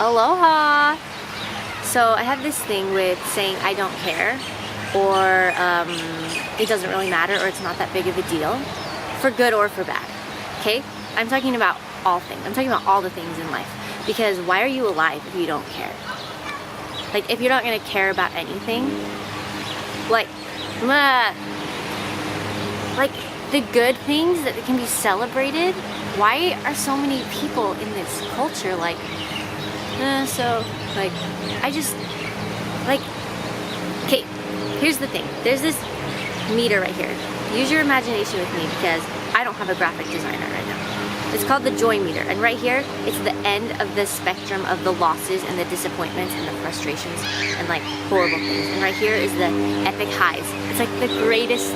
Aloha! So I have this thing with saying I don't care, or it doesn't really matter, or it's not that big of a deal, for good or for bad, okay? I'm talking about all things. I'm talking about all the things in life. Because why are you alive if you don't care? Like, if you're not gonna care about anything, like the good things that can be celebrated, why are so many people in this culture like, okay, here's the thing. There's this meter right here. Use your imagination with me because I don't have a graphic designer right now. It's called the joy meter, and right here, it's the end of the spectrum of the losses and the disappointments and the frustrations and like horrible things. And right here is the epic highs. It's like the greatest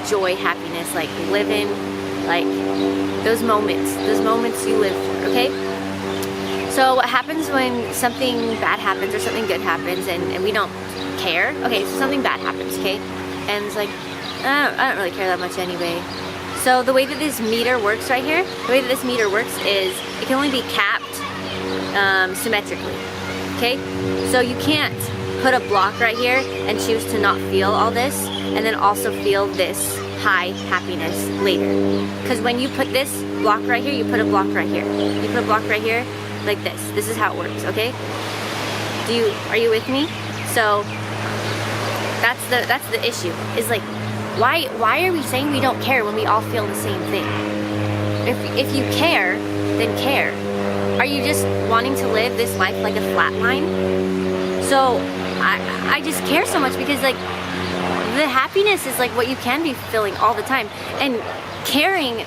joy, happiness, like living, like those moments you live for, okay? So what happens when something bad happens or something good happens and we don't care? Okay, so something bad happens, okay? And it's like, I don't really care that much anyway. So the way that this meter works right here, the way that this meter works is it can only be capped symmetrically, okay? So you can't put a block right here and choose to not feel all this and then also feel this high happiness later. Because when you put this block right here, you put a block right here. You put a block right here like this. This is how it works, okay? Are you with me? So that's the issue, is like, why are we saying we don't care when we all feel the same thing? If you care, then care. Are you just wanting to live this life like a flat line? So I just care so much because like the happiness is like what you can be feeling all the time, and caring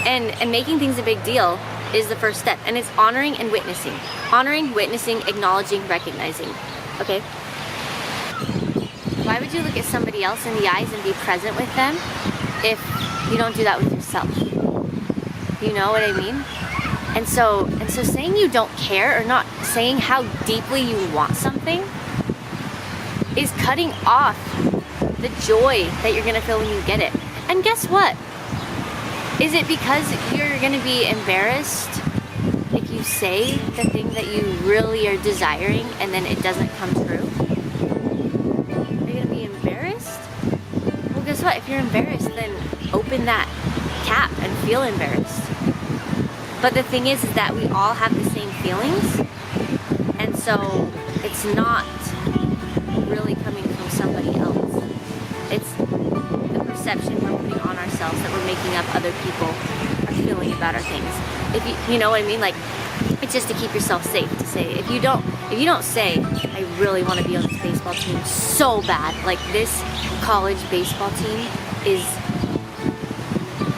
and making things a big deal is the first step, and it's honoring and witnessing. Honoring, witnessing, acknowledging, recognizing, okay? Why would you look at somebody else in the eyes and be present with them if you don't do that with yourself? You know what I mean? And so saying you don't care, or not saying how deeply you want something, is cutting off the joy that you're gonna feel when you get it. And guess what? Is it because you're gonna be embarrassed if you say the thing that you really are desiring and then it doesn't come true? Guess what? If you're embarrassed, then open that cap and feel embarrassed. But the thing is that we all have the same feelings, and so it's not really coming from somebody else. It's the perception we're putting on ourselves that we're making up other people are feeling about our things. If you know what I mean? Like, it's just to keep yourself safe to say, if you don't say, I really want to be on this baseball team so bad, like this college baseball team is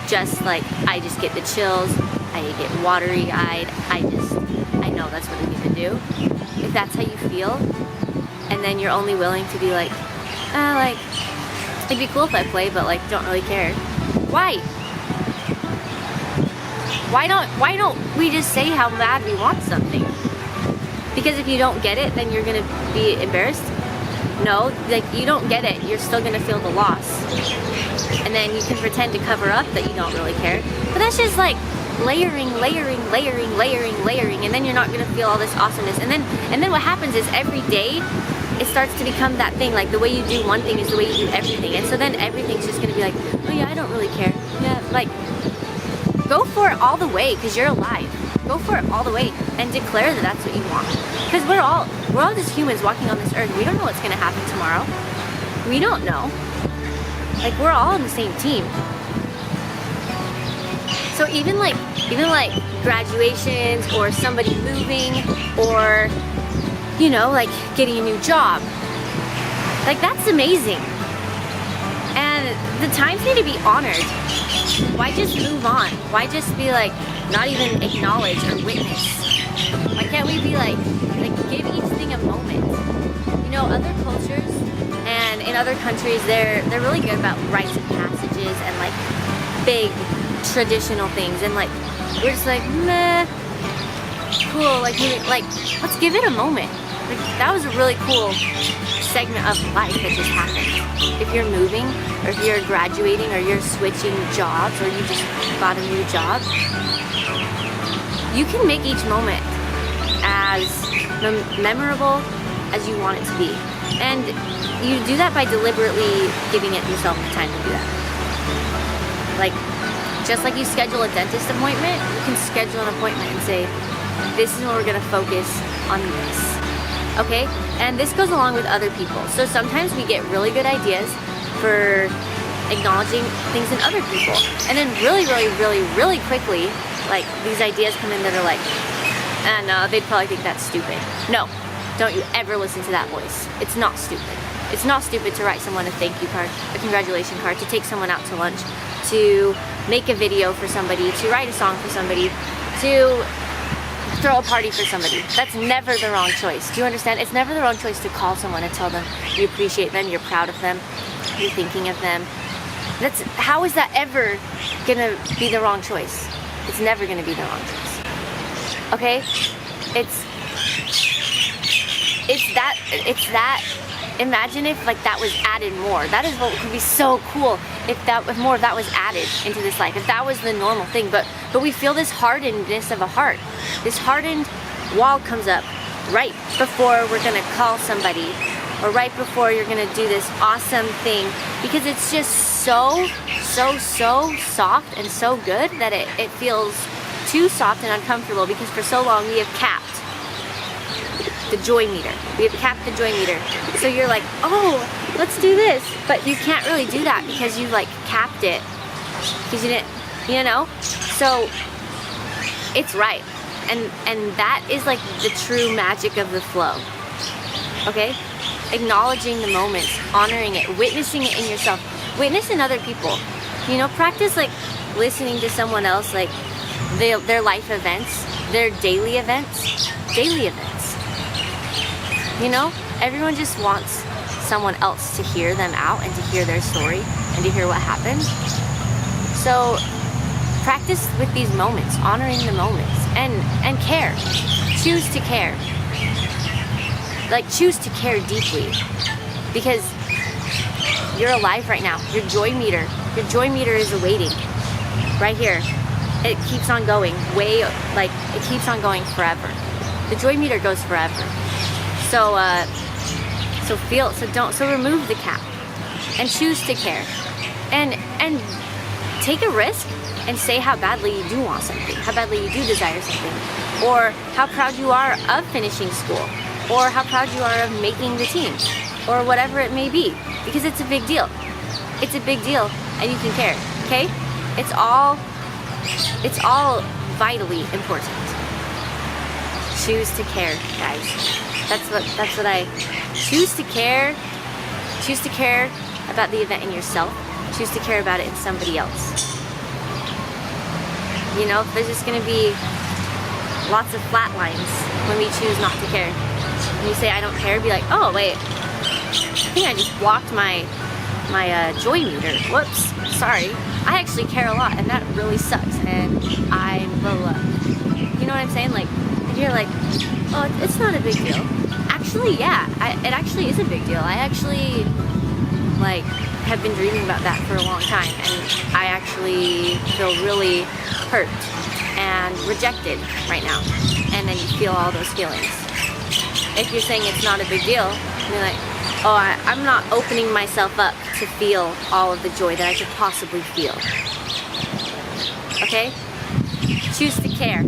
just like, I just get the chills, I get watery eyed, I know that's what I need to do. If that's how you feel, and then you're only willing to be like, it'd be cool if I play, but like, don't really care. Why don't we just say how bad we want something? Because if you don't get it, then you're gonna be embarrassed? No, like, you don't get it, you're still gonna feel the loss. And then you can pretend to cover up that you don't really care. But that's just like layering, and then you're not gonna feel all this awesomeness. And then what happens is every day it starts to become that thing, like the way you do one thing is the way you do everything. And so then everything's just gonna be like, oh yeah, I don't really care. Yeah, like, go for it all the way, because you're alive. Go for it all the way and declare that that's what you want. Because we're all just humans walking on this earth. We don't know what's going to happen tomorrow. We don't know. Like, we're all on the same team. So even like graduations, or somebody moving, or, you know, like getting a new job, like, that's amazing. And the times need to be honored. Why just move on? Why just be like, not even acknowledge or witness? Why can't we be like give each thing a moment? You know, other cultures and in other countries, they're really good about rites of passages and like big traditional things, and like we're just like, meh, cool, like let's give it a moment. Like, that was a really cool segment of life that just happened. If you're moving, or if you're graduating, or you're switching jobs, or you just got a new job, you can make each moment as memorable as you want it to be. And you do that by deliberately giving it yourself the time to do that. Like, just like you schedule a dentist appointment, you can schedule an appointment and say, this is when we're gonna focus on this, okay? And this goes along with other people. So sometimes we get really good ideas for acknowledging things in other people. And then really quickly, like, these ideas come in that are like, no, they'd probably think that's stupid. No, don't you ever listen to that voice. It's not stupid. It's not stupid to write someone a thank you card, a congratulation card, to take someone out to lunch, to make a video for somebody, to write a song for somebody, to throw a party for somebody. That's never the wrong choice. Do you understand? It's never the wrong choice to call someone and tell them you appreciate them, you're proud of them, you're thinking of them. How is that ever gonna be the wrong choice? It's never gonna be the wrong choice. Okay? It's that. Imagine if like that was added more. That is what could be so cool if more of that was added into this life. If that was the normal thing. But we feel this hardenedness of a heart. This hardened wall comes up right before we're gonna call somebody, or right before you're gonna do this awesome thing, because it's just so soft and so good that it feels too soft and uncomfortable, because for so long we have capped the joy meter. We have capped the joy meter. So you're like, oh, let's do this. But you can't really do that because you like capped it. Because you didn't, you know? So it's right. And that is like the true magic of the flow. Okay? Acknowledging the moments, honoring it, witnessing it in yourself, witness in other people. You know, practice like listening to someone else, like their life events, their daily events. You know, everyone just wants someone else to hear them out and to hear their story and to hear what happened. So practice with these moments, honoring the moments, and care. Choose to care. Like, choose to care deeply, because you're alive right now. Your joy meter is awaiting right here. It keeps on going it keeps on going forever. The joy meter goes forever. So remove the cap and choose to care, and take a risk and say how badly you do want something, how badly you do desire something, or how proud you are of finishing school, or how proud you are of making the team, or whatever it may be, because it's a big deal. It's a big deal, and you can care. Okay? It's all vitally important. Choose to care, guys. That's what I choose to care. Choose to care about the event in yourself. Choose to care about it in somebody else. You know, there's just gonna be lots of flat lines when we choose not to care. When you say I don't care, be like, oh wait, I think I just blocked my joy meter. Whoops, sorry. I actually care a lot, and that really sucks, and I'm beloved. You know what I'm saying? Like, you're like, oh, it's not a big deal. Actually, yeah, it actually is a big deal. I actually, like, have been dreaming about that for a long time, and I actually feel really hurt and rejected right now. And then you feel all those feelings. If you're saying it's not a big deal, you're like, oh, I'm not opening myself up to feel all of the joy that I could possibly feel. Okay? Choose to care.